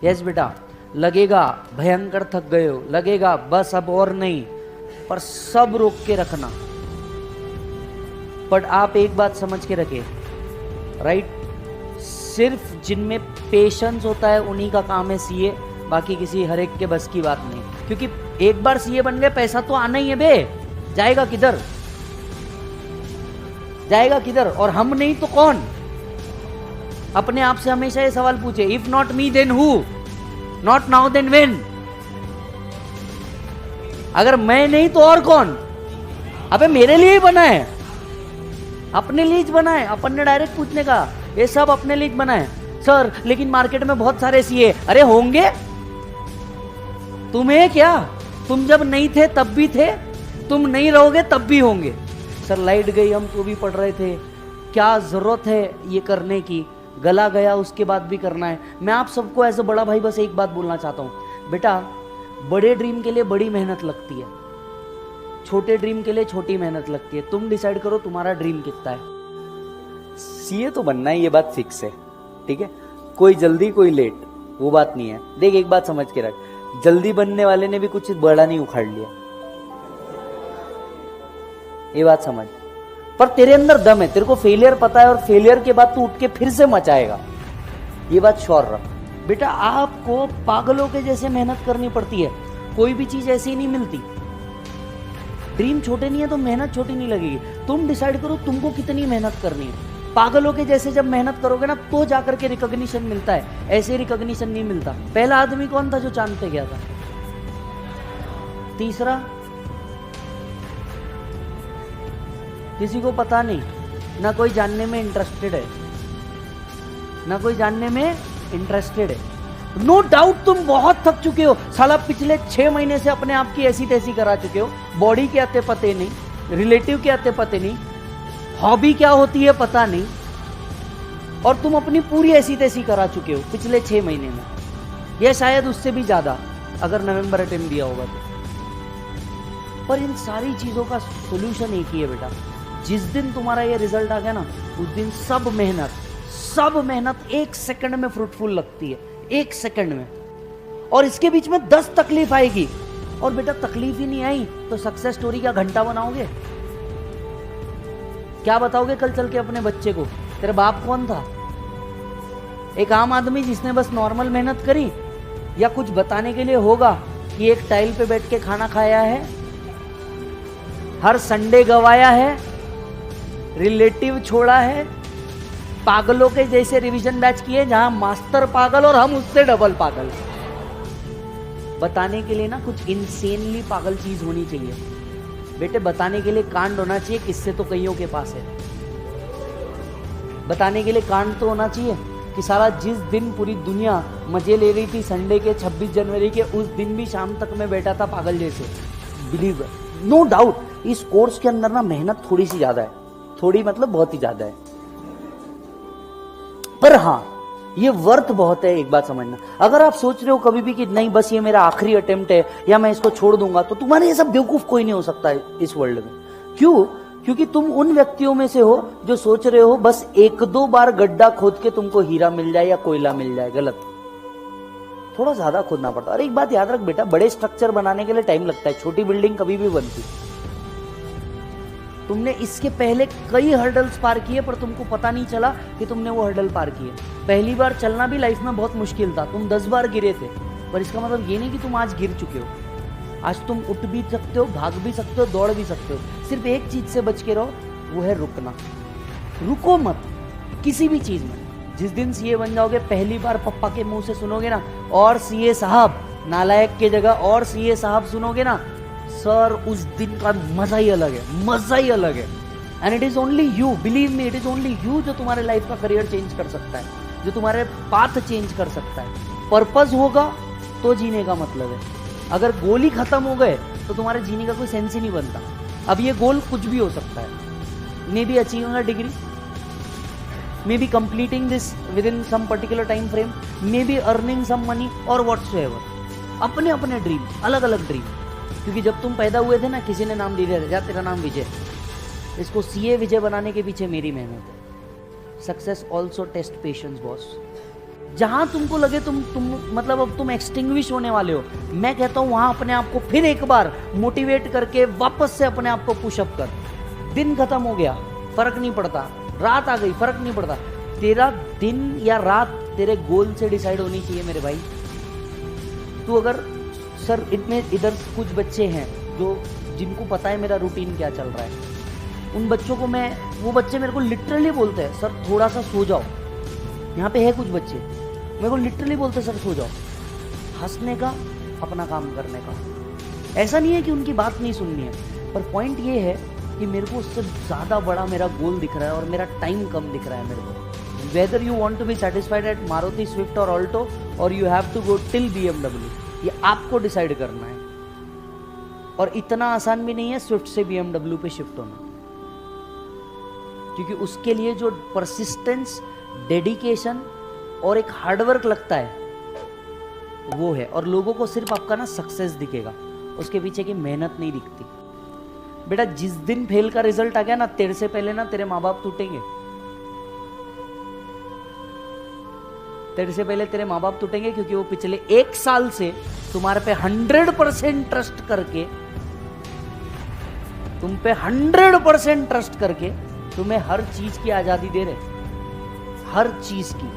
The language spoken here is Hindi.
यस बेटा, लगेगा भयंकर थक गए हो, लगेगा बस अब और नहीं, पर सब रोक के रखना। बट आप एक बात समझ के रखे, राइट, सिर्फ जिनमें पेशेंस होता है उन्हीं का काम है सीए, बाकी किसी हर एक के बस की बात नहीं। क्योंकि एक बार सीए बन गए पैसा तो आना ही है बे, जाएगा किधर, जाएगा किधर? और हम नहीं तो कौन? अपने आप से हमेशा ये सवाल पूछे, if not me then who, not now then when. अगर मैं नहीं तो और कौन? अबे मेरे लिए ही बना है, अपने लिए ही बना है। अपन ने डायरेक्ट पूछने का, ये सब अपने लिए बना है। सर लेकिन मार्केट में बहुत सारे सीए, अरे होंगे, तुम्हें क्या, तुम जब नहीं थे तब भी थे, तुम नहीं रहोगे तब भी होंगे। सर लाइट गई, हम तो भी पढ़ रहे थे, क्या जरूरत है ये करने की, गला गया उसके बाद भी करना है। मैं आप सबको एज अ बड़ा भाई बस एक बात बोलना चाहता हूं, बेटा बड़े ड्रीम के लिए बड़ी मेहनत लगती है, छोटे ड्रीम के लिए छोटी मेहनत लगती है। तुम डिसाइड करो तुम्हारा ड्रीम कितना है। सीए तो बनना है, ये बात फिक्स है, ठीक है, कोई जल्दी कोई लेट वो बात नहीं है। देख एक बात समझ के रख, जल्दी बनने वाले ने भी कुछ बड़ा नहीं उखाड़ लिया, ये बात समझ। पर तेरे अंदर दम है, तेरे को फेलियर पता है, और फेलियर के बाद तू उठ के फिर से मचाएगा, ये बात श्योर रख। बेटा आपको पागलों के जैसे मेहनत करनी पड़ती है, कोई भी चीज ऐसी नहीं मिलती। ड्रीम छोटे नहीं है तो मेहनत छोटी नहीं लगेगी। तुम डिसाइड करो तुमको कितनी मेहनत करनी है। पागलों के जैसे जब मेहनत करोगे ना तो जाकर के रिकॉग्निशन मिलता है, ऐसे रिकॉग्निशन नहीं मिलता। पहला आदमी कौन था जो चांद पे गया था? तीसरा किसी को पता नहीं, ना कोई जानने में इंटरेस्टेड है, ना कोई जानने में इंटरेस्टेड है। नो डाउट तुम बहुत थक चुके हो साला, पिछले 6 महीने से अपने आप की ऐसी तैसी करा चुके हो, बॉडी के आते पते नहीं, रिलेटिव के आते पते नहीं, हॉबी क्या होती है पता नहीं, और तुम अपनी पूरी ऐसी तैसी करा चुके हो पिछले 6 महीने में, या शायद उससे भी ज्यादा अगर नवंबर अटेम्प्ट दिया होगा तो। पर इन सारी चीजों का सोल्यूशन एक ही है बेटा, जिस दिन तुम्हारा ये रिजल्ट आ गया ना, उस दिन सब मेहनत 1 सेकंड में फ्रूटफुल लगती है, 1 सेकंड में। और इसके बीच में 10 तकलीफ आएगी, और बेटा तकलीफ ही नहीं आई तो सक्सेस स्टोरी का घंटा बनाओगे? क्या बताओगे कल चल के अपने बच्चे को, तेरा बाप कौन था? एक आम आदमी जिसने बस नॉर्मल मेहनत करी, या कुछ बताने के लिए होगा कि एक टाइल पे बैठ के खाना खाया है, हर संडे गवाया है, रिलेटिव छोड़ा है, पागलों के जैसे रिवीजन बैच किए जहां मास्टर पागल और हम उससे डबल पागल। बताने के लिए ना कुछ इंसेनली पागल चीज होनी चाहिए बेटे, बताने के लिए कांड होना चाहिए, किससे तो कईयों के पास है। बताने के लिए कांड तो होना चाहिए कि साला जिस दिन पूरी दुनिया मजे ले रही थी संडे के 26 जनवरी के, उस दिन भी शाम तक मैं बैठा था पागल जैसे। बिलीव, नो डाउट इस कोर्स के अंदर ना मेहनत थोड़ी सी ज्यादा है, थोड़ी मतलब बहुत ही ज्यादा है, पर हाँ ये वर्थ बहुत है। एक बात समझना, अगर आप सोच रहे हो कभी भी कि नहीं बस ये मेरा आखिरी अटेम्प्ट है या मैं इसको छोड़ दूंगा, तो तुम्हारे ये सब बेवकूफ कोई नहीं हो सकता है इस वर्ल्ड में। क्यों? क्योंकि तुम उन व्यक्तियों में से हो जो सोच रहे हो बस 1-2 बार गड्ढा खोद के तुमको हीरा मिल जाए या कोयला मिल जाए। गलत, थोड़ा ज्यादा खोदना पड़ता है। और एक बात याद रख बेटा, बड़े स्ट्रक्चर बनाने के लिए टाइम लगता है, छोटी बिल्डिंग कभी भी बनती। तुमने इसके पहले कई हर्डल्स पार किए पर तुमको पता नहीं चला कि तुमने वो हर्डल पार किए। पहली बार चलना भी लाइफ में बहुत मुश्किल था, तुम 10 बार गिरे थे, पर इसका मतलब ये नहीं कि तुम आज गिर चुके हो। आज तुम उठ भी सकते हो, भाग भी सकते हो, दौड़ भी सकते हो। सिर्फ एक चीज से बच के रहो, वो है रुकना। रुको मत किसी भी चीज में। जिस दिन सीए बन जाओगे पहली बार पप्पा के मुंह से सुनोगे ना, और सीए साहब, नालायक के जगह और सीए साहब सुनोगे ना सर, उस दिन का मजा ही अलग है, मजा ही अलग है। And it is only you, believe me, it is only you जो तुम्हारे लाइफ का करियर चेंज कर सकता है, जो तुम्हारे पाथ चेंज कर सकता है। पर्पस होगा तो जीने का मतलब है। अगर गोल ही खत्म हो गए तो तुम्हारे जीने का कोई सेंस ही नहीं बनता। अब ये गोल कुछ भी हो सकता है, maybe achieving a degree, maybe completing this within some particular time frame, maybe earning some money और व्हाटसोएवर। अपने अपने ड्रीम, अलग अलग ड्रीम। क्योंकि जब तुम पैदा हुए थे ना, किसी ने नाम दे दिया था, तेरा नाम विजय, इसको सीए विजय बनाने के पीछे मेरी मेहनत है। Success also test patience boss. जहां तुमको लगे तुम मतलब अब तुम एक्सटिंग्विश होने वाले हो, मैं कहता हूं वहां अपने आप को फिर एक बार मोटिवेट करके वापस से अपने आप को पुशअप कर। दिन खत्म हो गया, फर्क नहीं पड़ता, रात आ गई, फर्क नहीं पड़ता, तेरा दिन या रात तेरे गोल से डिसाइड होनी चाहिए मेरे भाई। तू अगर सर इधर कुछ बच्चे हैं जो जिनको पता है मेरा रूटीन क्या चल रहा है, उन बच्चों को वो बच्चे मेरे को लिटरली बोलते हैं सर थोड़ा सा सो जाओ। यहाँ पे है कुछ बच्चे मेरे को लिटरली बोलते हैं सर सो जाओ। हंसने का, अपना काम करने का। ऐसा नहीं है कि उनकी बात नहीं सुननी है, पर पॉइंट ये है कि मेरे को उससे ज़्यादा बड़ा मेरा गोल दिख रहा है और मेरा टाइम कम दिख रहा है मेरे को। Whether you want to be satisfied at Maruti Swift और ऑल्टो और you have to go till BMW, ये आपको डिसाइड करना है। और इतना आसान भी नहीं है स्विफ्ट से BMW पे शिफ्ट होना, क्योंकि उसके लिए जो परसिस्टेंस, डेडिकेशन और एक हार्डवर्क लगता है वो है। और लोगों को सिर्फ आपका ना सक्सेस दिखेगा, उसके पीछे की मेहनत नहीं दिखती। बेटा जिस दिन फेल का रिजल्ट आ गया ना, तेरे से पहले ना तेरे माँ बाप टूटेंगे, तेरे से पहले तेरे माँ बाप टूटेंगे, क्योंकि वो पिछले 1 साल से तुम्हारे पे 100% ट्रस्ट करके, तुम पे 100% ट्रस्ट करके तुम्हें हर चीज की आजादी दे रहे, हर चीज की।